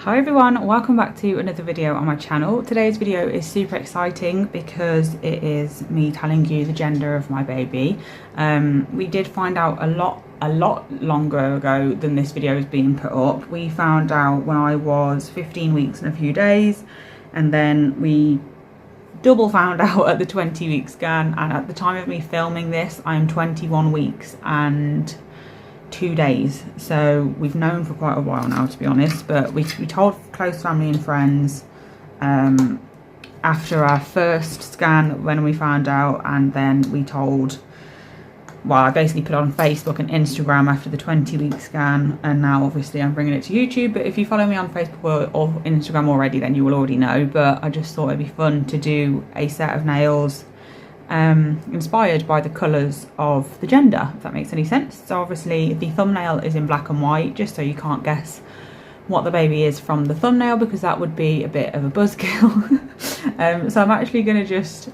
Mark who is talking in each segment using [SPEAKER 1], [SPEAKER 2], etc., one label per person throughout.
[SPEAKER 1] Hi everyone, welcome back to another video on my channel. Today's video is super exciting because it is me telling you the gender of my baby. We did find out a lot longer ago than this video is being put up. We found out when I was 15 weeks and a few days, and then we double found out at the 20-week scan, and at the time of me filming this I'm 21 weeks and 2 days, so we've known for quite a while now, to be honest. But we told close family and friends after our first scan when we found out, and then we told, well, I basically put it on Facebook and Instagram after the 20-week scan, and now obviously I'm bringing it to YouTube. But if you follow me on Facebook or Instagram already, then you will already know. But I just thought it'd be fun to do a set of nails inspired by the colours of the gender, if that makes any sense. So obviously the thumbnail is in black and white, just so you can't guess what the baby is from the thumbnail, because that would be a bit of a buzzkill. So I'm actually going to just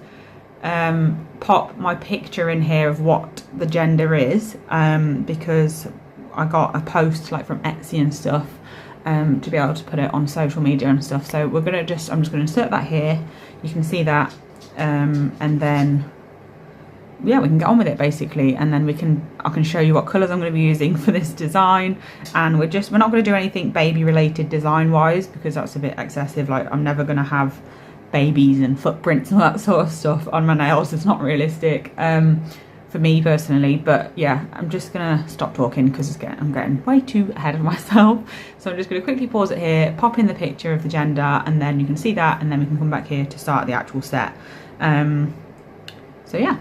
[SPEAKER 1] pop my picture in here of what the gender is, because I got a post like from Etsy and stuff to be able to put it on social media and stuff. So I'm just going to insert that here. You can see that. And then yeah, we can get on with it basically, and then I can show you what colours I'm going to be using for this design. And we're not going to do anything baby related design wise, because that's a bit excessive. Like, I'm never going to have babies and footprints and all that sort of stuff on my nails. It's not realistic for me personally. But yeah, I'm just gonna stop talking because I'm getting way too ahead of myself. So I'm just going to quickly pause it here, pop in the picture of the gender, and then you can see that, and then we can come back here to start the actual set. So yeah.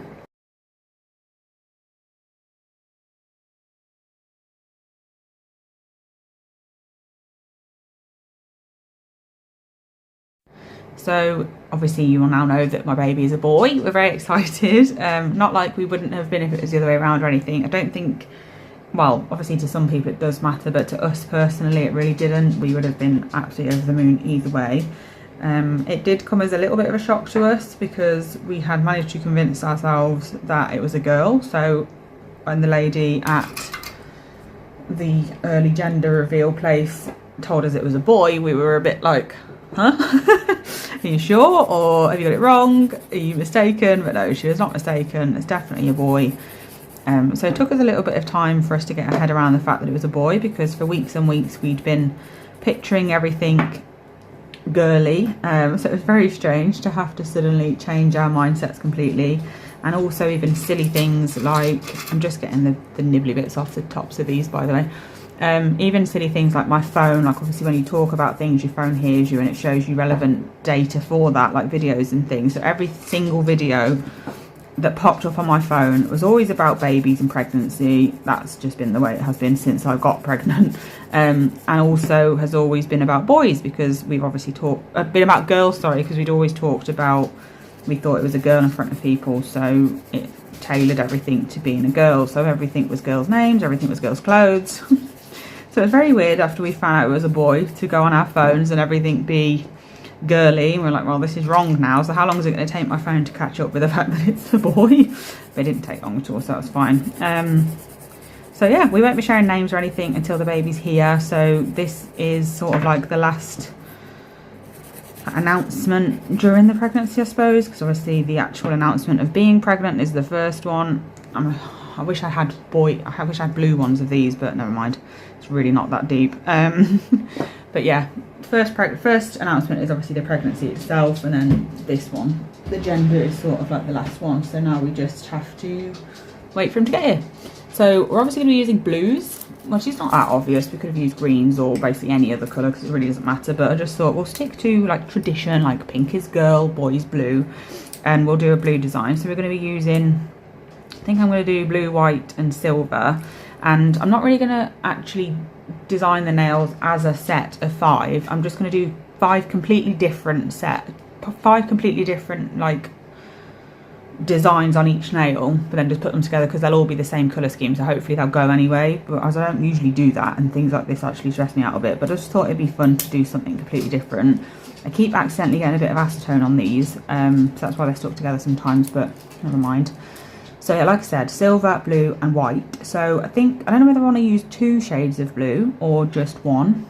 [SPEAKER 1] So obviously you will now know that my baby is a boy. We're very excited. Not like we wouldn't have been if it was the other way around or anything. I don't think, well, obviously to some people it does matter, but to us personally it really didn't. We would have been absolutely over the moon either way. It did come as a little bit of a shock to us because we had managed to convince ourselves that it was a girl. So when the lady at the early gender reveal place told us it was a boy, we were a bit like, huh? Are you sure, or have you got it wrong? Are you mistaken? But no, she was not mistaken. It's definitely a boy. So it took us a little bit of time for us to get our head around the fact that it was a boy, because for weeks and weeks we'd been picturing everything girly. So it was very strange to have to suddenly change our mindsets completely. And also even silly things like, I'm just getting the nibbly bits off the tops of these, by the way. Even silly things like my phone, like obviously when you talk about things, your phone hears you and it shows you relevant data for that, like videos and things. So every single video that popped up on my phone was always about babies and pregnancy. That's just been the way it has been since I got pregnant. And also has always been about boys, because we've obviously been about girls, sorry, because we'd always talked about, we thought it was a girl in front of people, so it tailored everything to being a girl. So everything was girls' names, everything was girls' clothes. So it's very weird after we found out it was a boy to go on our phones and everything be girly. And we're like, well, this is wrong now. So how long is it going to take my phone to catch up with the fact that it's a boy? But it didn't take long at all, so that's fine. So yeah, we won't be sharing names or anything until the baby's here. So this is sort of like the last announcement during the pregnancy, I suppose, because obviously the actual announcement of being pregnant is the first one. I wish I had blue ones of these, but never mind. It's really not that deep. But yeah, first announcement is obviously the pregnancy itself, and then this one, the gender, is sort of like the last one. So now we just have to wait for him to get here. So we're obviously going to be using blues. Well, she's not that obvious. We could have used greens or basically any other colour, because it really doesn't matter. But I just thought we'll stick to like tradition, like pink is girl, boy is blue, and we'll do a blue design. So we're going to be using, I think I'm going to do blue, white and silver. And I'm not really going to actually design the nails as a set of 5. I'm just going to do 5 completely different like designs on each nail, but then just put them together, because they'll all be the same colour scheme, so hopefully they'll go anyway. But as I don't usually do that, and things like this actually stress me out a bit, but I just thought it'd be fun to do something completely different. I keep accidentally getting a bit of acetone on these, so that's why they're stuck together sometimes, but never mind. So yeah, like I said, silver, blue and white. So I don't know whether I want to use 2 shades of blue or just one.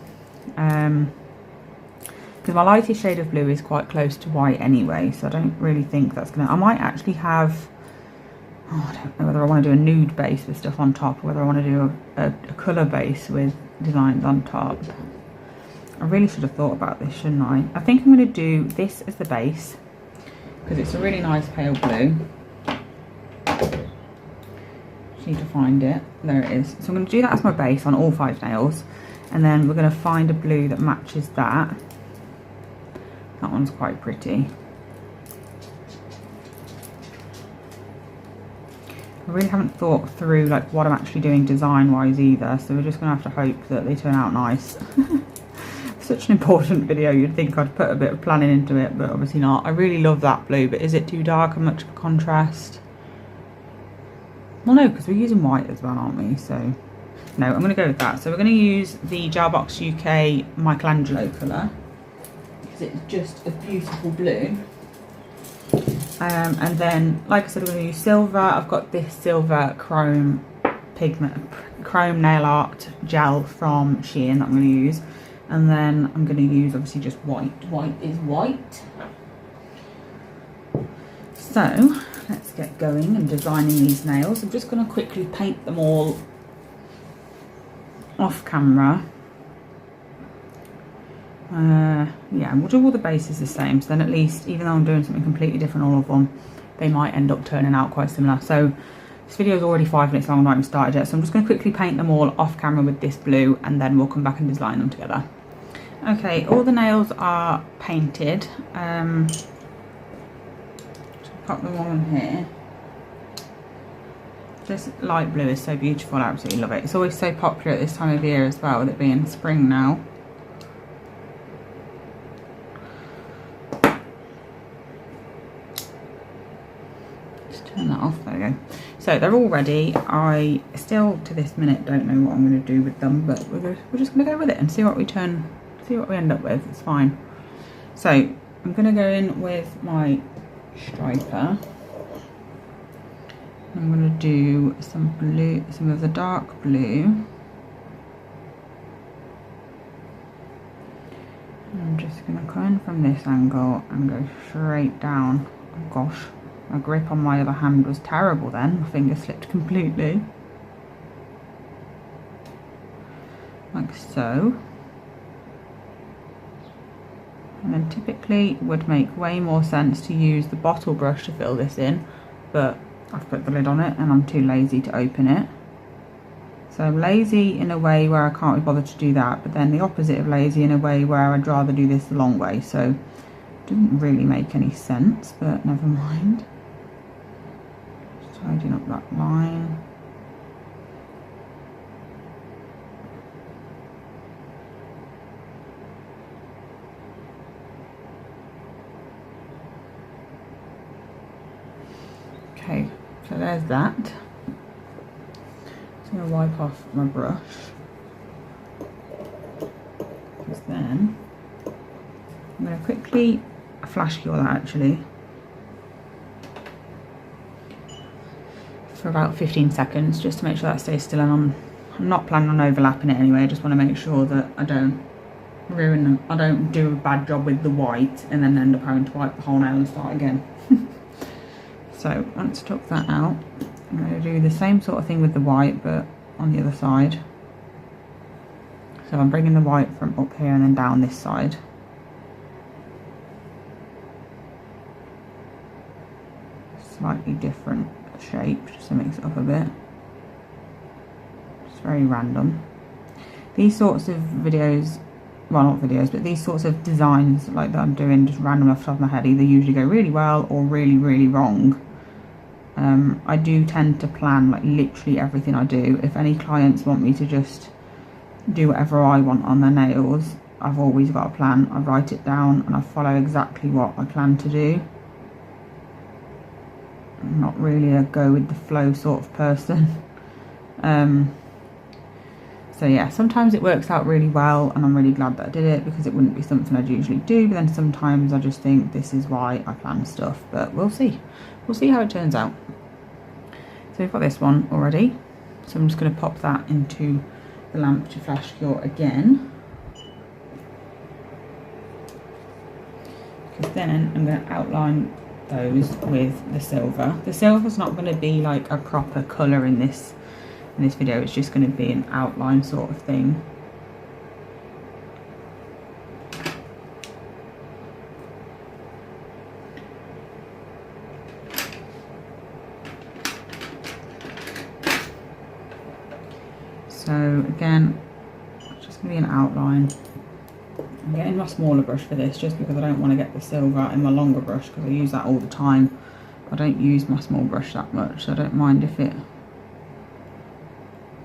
[SPEAKER 1] because my lightest shade of blue is quite close to white anyway, so I don't really think that's gonna, I might actually have, oh, I don't know whether I want to do a nude base with stuff on top or whether I want to do a colour base with designs on top. I really should have thought about this, shouldn't I? I think I'm going to do this as the base because it's a really nice pale blue. Just need to find it. There it is. So I'm going to do that as my base on all 5 nails, and then we're going to find a blue that matches that. That one's quite pretty. I really haven't thought through like what I'm actually doing design wise either, so we're just going to have to hope that they turn out nice. Such an important video, you'd think I'd put a bit of planning into it, but obviously not. I really love that blue, but is it too dark and much of a contrast? Well, no, because we're using white as well, aren't we? So no, I'm going to go with that. So we're going to use the Gelbox UK Michelangelo colour because it's just a beautiful blue. And then, like I said, we're going to use silver. I've got this silver chrome pigment, chrome nail art gel from Shein that I'm going to use. And then I'm going to use obviously just white. White is white. So let's get going and designing these nails. I'm just going to quickly paint them all off camera. Yeah, and we'll do all the bases the same, so then at least, even though I'm doing something completely different all of them, they might end up turning out quite similar. So this video is already 5 minutes long, I haven't even started yet, so I'm just going to quickly paint them all off camera with this blue, and then we'll come back and design them together. Okay, all the nails are painted. Just pop them on here. This light blue is so beautiful, I absolutely love it. It's always so popular at this time of year as well, with it being spring now. Turn that off, there we go. So they're all ready. I still to this minute don't know what I'm going to do with them, but we're just going to go with it and see what we end up with. It's fine. So I'm going to go in with my striper. I'm going to do some blue, some of the dark blue. I'm just going to come in from this angle and go straight down. Oh gosh. My grip on my other hand was terrible then, my finger slipped completely. Like so. And then typically would make way more sense to use the bottle brush to fill this in, but I've put the lid on it and I'm too lazy to open it. So I'm lazy in a way where I can't be bothered to do that, but then the opposite of lazy in a way where I'd rather do this the long way. So it didn't really make any sense, but never mind. Tidying up that line. Okay, so there's that. Just going to wipe off my brush. Because then I'm going to quickly flash cure that actually. For about 15 seconds just to make sure that stays still, and I'm not planning on overlapping it anyway. I just want to make sure that I don't ruin them. I don't do a bad job with the white and then end up having to wipe the whole nail and start again. So once I took that out, I'm going to do the same sort of thing with the white but on the other side. So I'm bringing the white from up here and then down this side. Slightly different shape just to mix it up a bit. It's very random. These sorts of videos, well not videos, but these sorts of designs like that I'm doing just random off the top of my head either usually go really well or really, really wrong. I do tend to plan like literally everything I do. If any clients want me to just do whatever I want on their nails, I've always got a plan. I write it down and I follow exactly what I plan to do. I'm not really a go with the flow sort of person. So yeah, sometimes it works out really well and I'm really glad that I did it because it wouldn't be something I'd usually do, but then sometimes I just think this is why I plan stuff, but we'll see. We'll see how it turns out. So we've got this one already, so I'm just going to pop that into the lamp to flash cure again. then I'm going to outline those with the silver. The silver's not going to be like a proper colour in this video, it's just going to be an outline sort of thing. So again, it's just going to be an outline. I'm getting my smaller brush for this just because I don't want to get the silver out in my longer brush because I use that all the time. I don't use my small brush that much, so I don't mind if it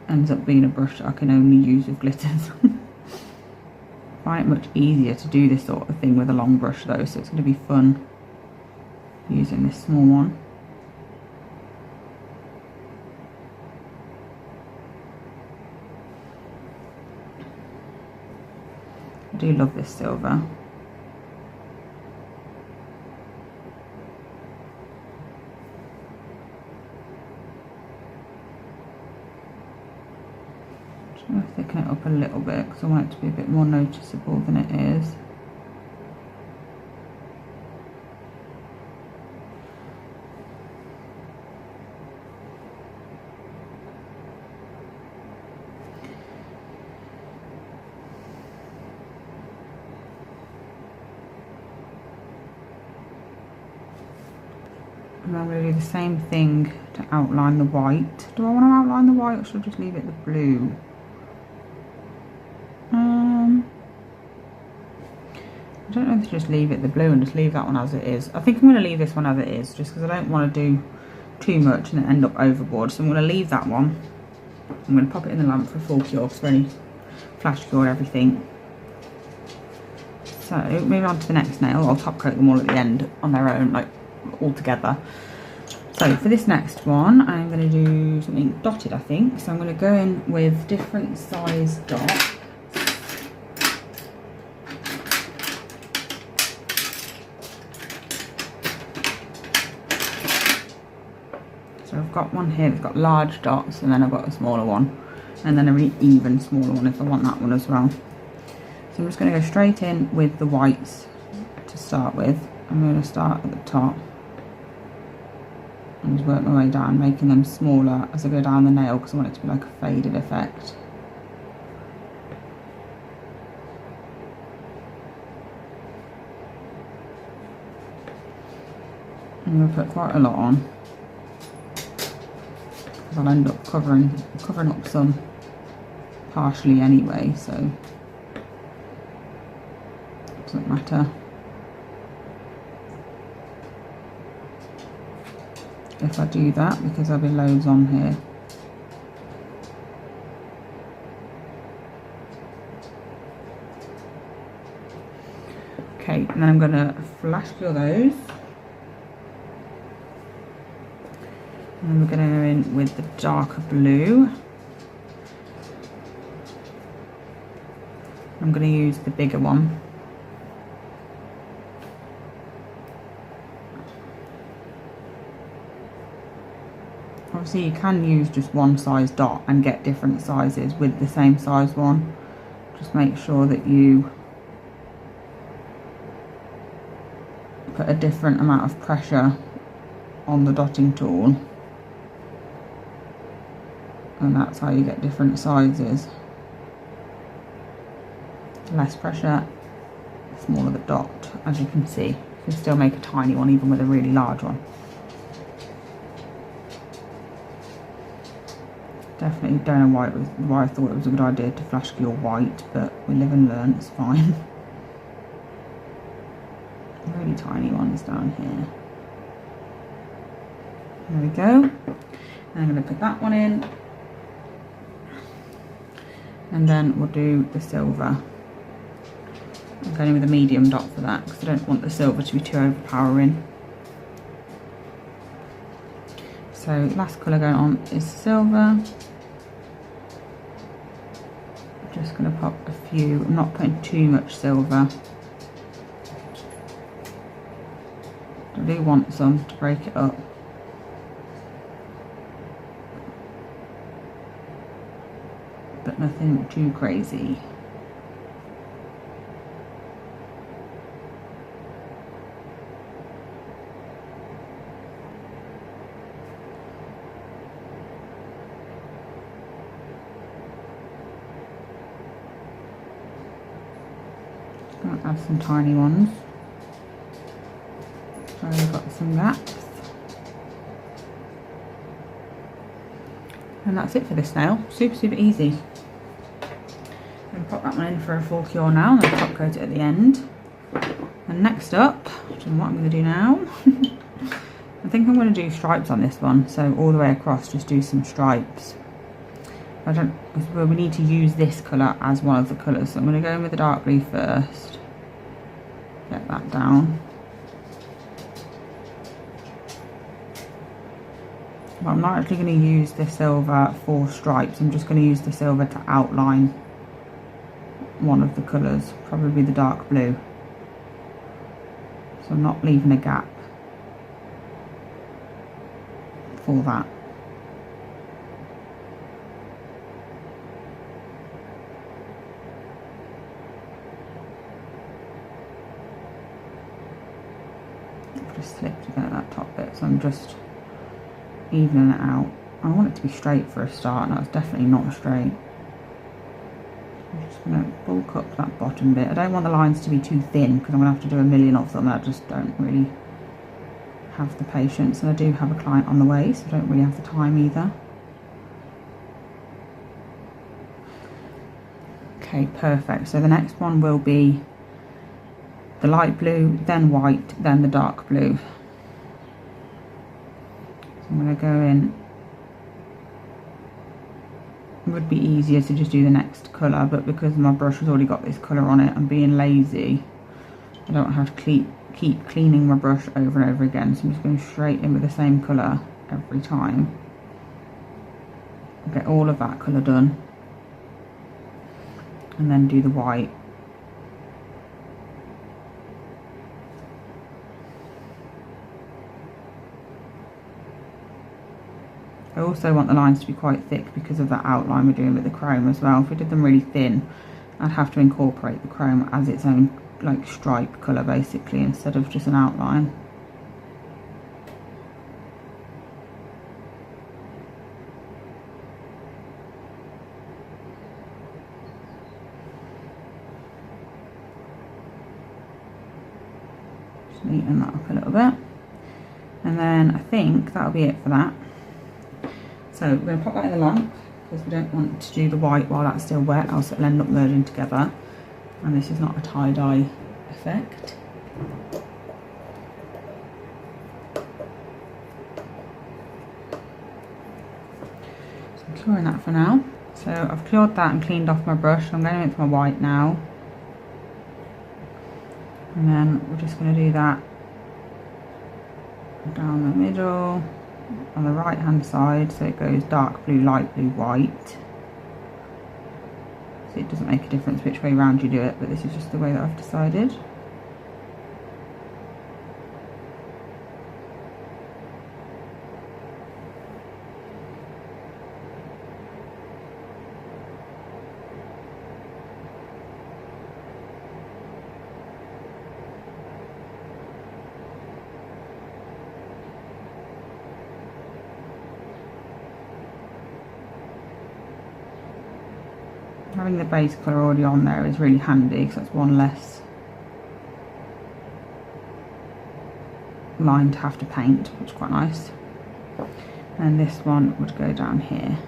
[SPEAKER 1] ends up being a brush that I can only use with glitters. I find it much easier to do this sort of thing with a long brush though, so it's going to be fun using this small one. I do love this silver. Just going to thicken it up a little bit because I want it to be a bit more noticeable than it is. And I'm going to do the same thing to outline the white. Do I want to outline the white or should I just leave it the blue? I don't know if to just leave it the blue and just leave that one as it is. I think I'm going to leave this one as it is just because I don't want to do too much and then end up overboard. So I'm going to leave that one. I'm going to pop it in the lamp for full cure because we're only flash cured everything. So moving on to the next nail, I'll top coat them all at the end on their own, like all together. So for this next one, I'm going to do something dotted, I think. So I'm going to go in with different size dots. So I've got one here that's got large dots, and then I've got a smaller one, and then a really even smaller one if I want that one as well. So I'm just going to go straight in with the whites to start with. I'm going to start at the top and just work my way down, making them smaller as I go down the nail because I want it to be like a faded effect. I'm going to put quite a lot on because I'll end up covering up some partially anyway, so it doesn't matter. If I do that, because there'll be loads on here. Okay, and then I'm going to flash fill those. And then we're going to go in with the darker blue. I'm going to use the bigger one. Obviously you can use just one size dot and get different sizes with the same size one. Just make sure that you put a different amount of pressure on the dotting tool, and that's how you get different sizes. Less pressure, smaller the dot. As you can see, you can still make a tiny one even with a really large one. Definitely don't know why I thought it was a good idea to flash your white, but we live and learn, it's fine. Really tiny ones down here. There we go. And I'm going to put that one in. And then we'll do the silver. I'm going in with a medium dot for that because I don't want the silver to be too overpowering. So last colour going on is silver. Just going to pop a few. I'm not putting too much silver. I do want some to break it up. But nothing too crazy. add some tiny ones. So we've got some gaps. And that's it for this nail. Super, super easy. I'm going to pop that one in for a full cure now and then top coat it at the end. And next up, I don't know what I'm going to do now. I think I'm going to do stripes on this one. So all the way across, just do some stripes. We need to use this colour as one of the colours. So I'm going to go in with the dark blue first. Get that down. But I'm not actually going to use the silver for stripes. I'm just going to use the silver to outline one of the colours, probably the dark blue. So I'm not leaving a gap for that. I've just slipped again at that top bit, so I'm just evening it out. I want it to be straight for a start, and that's definitely not straight. I'm just going to bulk up that bottom bit. I don't want the lines to be too thin because I'm going to have to do a million of them. I just don't really have the patience, and I do have a client on the way, so I don't really have the time either. Okay, perfect. So the next one will be the light blue, then white, then the dark blue. I'm going to go in. It would be easier to just do the next colour, but because my brush has already got this colour on it, I'm being lazy. I don't have to keep cleaning my brush over and over again, so I'm just going straight in with the same colour every time. Get all of that colour done, and then do the white. I also want the lines to be quite thick because of that outline we're doing with the chrome as well. If we did them really thin, I'd have to incorporate the chrome as its own like stripe colour basically, instead of just an outline. Just neaten that up a little bit. And then I think that'll be it for that. So we're going to pop that in the lamp because we don't want to do the white while that's still wet, else it'll end up merging together. And this is not a tie-dye effect. So I'm curing that for now. So I've cured that and cleaned off my brush. I'm going into my white now. And then we're just going to do that down the middle. On the right hand side, so it goes dark blue, light blue, white. So it doesn't make a difference which way round you do it, but this is just the way that I've decided. Having the base colour already on there is really handy because that's one less line to have to paint, which is quite nice. And this one would go down here.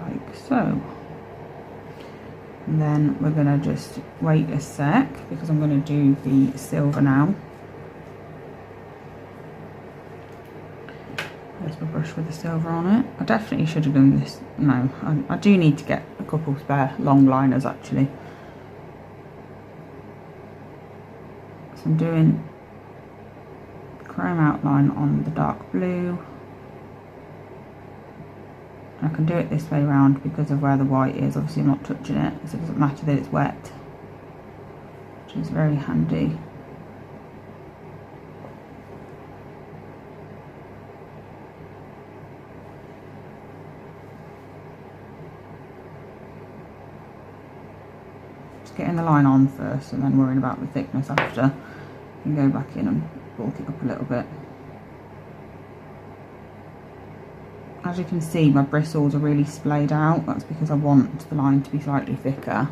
[SPEAKER 1] Like so. And then we're going to just wait a sec because I'm going to do the silver now. There's my brush with the silver on it. I definitely should have done this. No, I do need to get a couple spare long liners actually. So I'm doing chrome outline on the dark blue. I can do it this way around because of where the white is. Obviously I'm not touching it, so it doesn't matter that it's wet, which is very handy. Just getting the line on first and then worrying about the thickness after. You can go back in and bulk it up a little bit. As you can see, my bristles are really splayed out. That's because I want the line to be slightly thicker.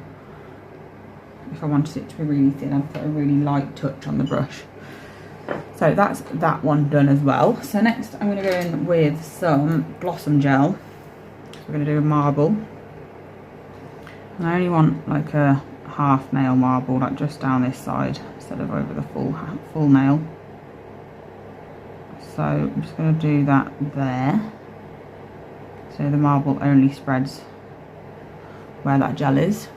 [SPEAKER 1] If I wanted it to be really thin, I'd put a really light touch on the brush. So that's that one done as well. So next I'm going to go in with some Blossom Gel. So we're going to do a marble. And I only want like a half nail marble, like just down this side instead of over the full nail. So I'm just going to do that there. So the marble only spreads where that gel is.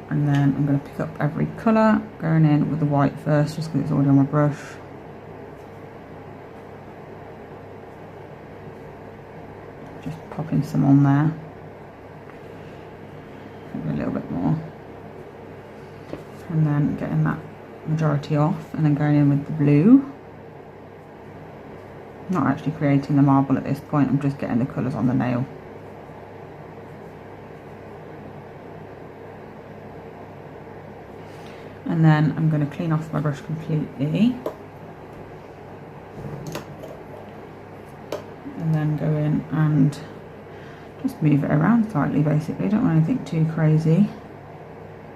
[SPEAKER 1] And then I'm going to pick up every colour, going in with the white first, just because it's already on my brush. Just popping some on there. Maybe a little bit more. And then getting that majority off, and then going in with the blue. I'm not actually creating the marble at this point, I'm just getting the colours on the nail. And then I'm going to clean off my brush completely. And then go in and just move it around slightly, basically. Don't want anything too crazy.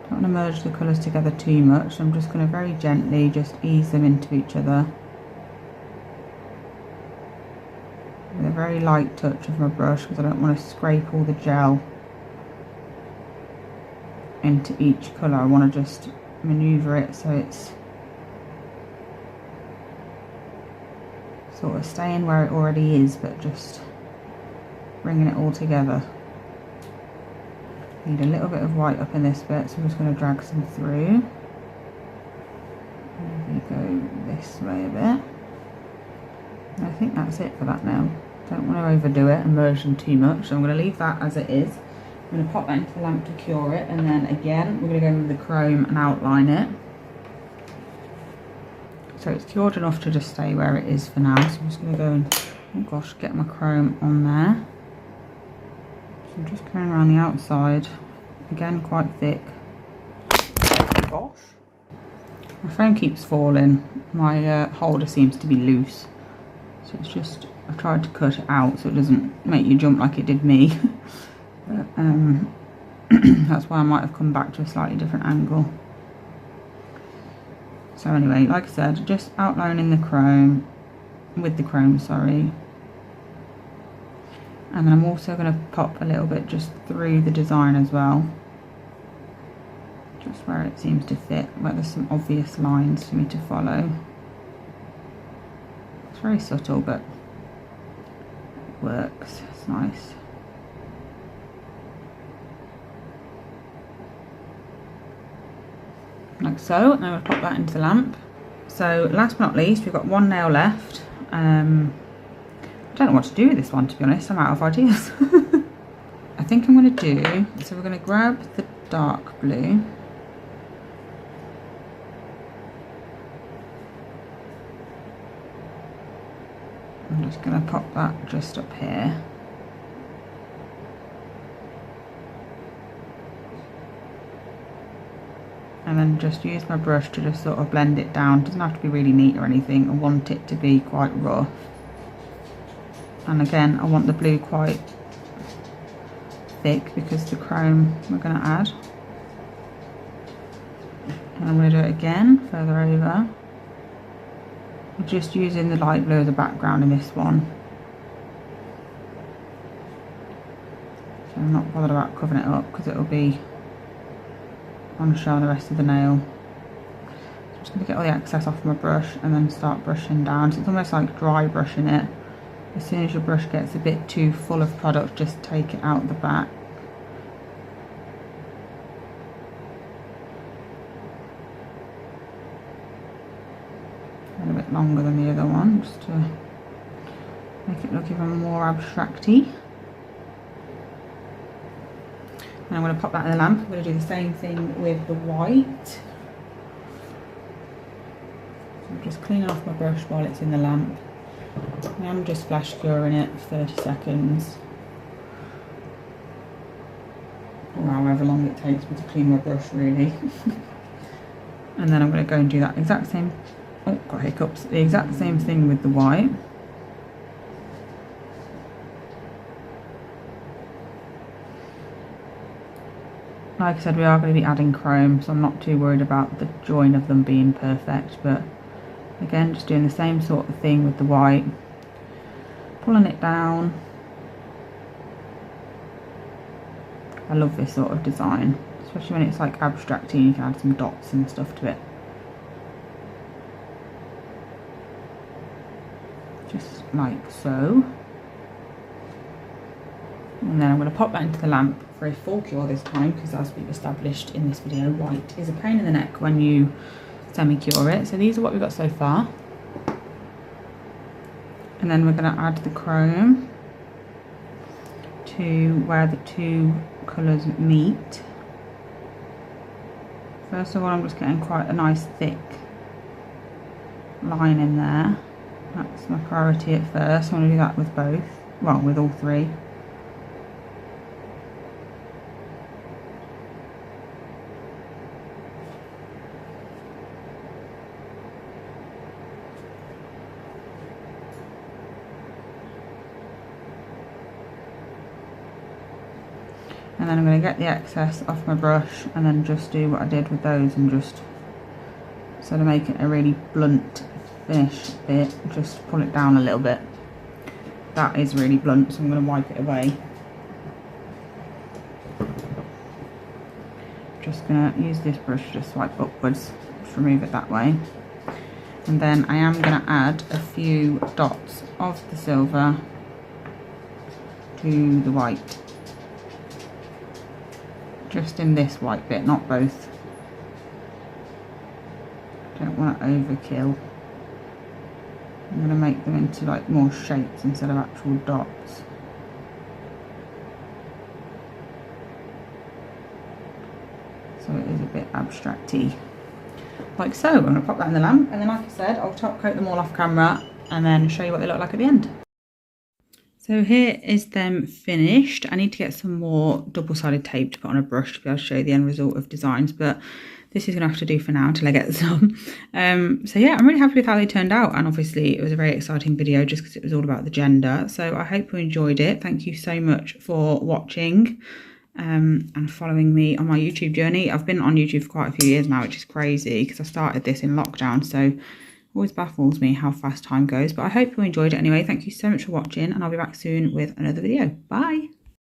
[SPEAKER 1] Don't want to merge the colours together too much. I'm just going to very gently just ease them into each other. With a very light touch of my brush, because I don't want to scrape all the gel into each colour. I want to just manoeuvre it so it's sort of staying where it already is, but just bringing it all together. Need a little bit of white up in this bit, so I'm just going to drag some through. Maybe go this way a bit. And I think that's it for that now. Don't want to overdo it and merge them too much, so I'm going to leave that as it is. I'm going to pop that into the lamp to cure it, and then again we're going to go in with the chrome and outline it. So it's cured enough to just stay where it is for now, so I'm just going to go and, oh gosh, get my chrome on there. So I'm just going around the outside, again quite thick. Gosh. My phone keeps falling, my holder seems to be loose. So it's just, I've tried to cut it out so it doesn't make you jump like it did me. But, that's why I might have come back to a slightly different angle. So anyway, like I said, just outlining the chrome, with the chrome, sorry. And then I'm also going to pop a little bit just through the design as well. Just where it seems to fit, where there's some obvious lines for me to follow. It's very subtle, but it works, it's nice. Like so, and I'm going to pop that into the lamp. So last but not least, we've got one nail left. I don't know what to do with this one, to be honest. I'm out of ideas. I think I'm going to do, so we're going to grab the dark blue. I'm just going to pop that just up here. And then just use my brush to just sort of blend it down. It doesn't have to be really neat or anything. I want it to be quite rough. And again, I want the blue quite thick because the chrome we're going to add. And I'm going to do it again, further over. I'm just using the light blue as a background in this one. So I'm not bothered about covering it up because it'll be on show on the rest of the nail. So I'm just going to get all the excess off my brush and then start brushing down. So it's almost like dry brushing it. As soon as your brush gets a bit too full of product, just take it out the back. A little bit longer than the other one, just to make it look even more abstract-y. And I'm going to pop that in the lamp. I'm going to do the same thing with the white. So I'm just cleaning off my brush while it's in the lamp. And I'm just flash curing it for 30 seconds. Or however long it takes me to clean my brush, really. And then I'm going to go and do that exact same, oh, got hiccups, the exact same thing with the white. Like I said, we are going to be adding chrome, so I'm not too worried about the join of them being perfect, but again, just doing the same sort of thing with the white, pulling it down. I love this sort of design, especially when it's like abstract and you can add some dots and stuff to it. Just like so. And then I'm going to pop that into the lamp for a full cure this time, because as we've established in this video, white is a pain in the neck when you semi-cure it. So these are what we've got so far. And then we're going to add the chrome to where the two colours meet. First of all, I'm just getting quite a nice thick line in there. That's my priority at first. I want to do that with both, well, with all three. And then I'm going to get the excess off my brush and then just do what I did with those and just sort of make it a really blunt finish bit, just pull it down a little bit. That is really blunt, so I'm going to wipe it away. Just going to use this brush to swipe upwards, just remove it that way. And then I am going to add a few dots of the silver to the white. Just in this white bit, not both. Don't want to overkill. I'm going to make them into like more shapes instead of actual dots. So it is a bit abstract-y. Like so. I'm going to pop that in the lamp, and then like I said, I'll top coat them all off camera and then show you what they look like at the end. So here is them finished. I need to get some more double-sided tape to put on a brush to be able to show you the end result of designs, but this is going to have to do for now until I get some. So yeah, I'm really happy with how they turned out, and obviously it was a very exciting video just because it was all about the gender. So I hope you enjoyed it. Thank you so much for watching and following me on my YouTube journey. I've been on YouTube for quite a few years now, which is crazy because I started this in lockdown, so always baffles me how fast time goes, but I hope you enjoyed it anyway. Thank you so much for watching, and I'll be back soon with another video. Bye.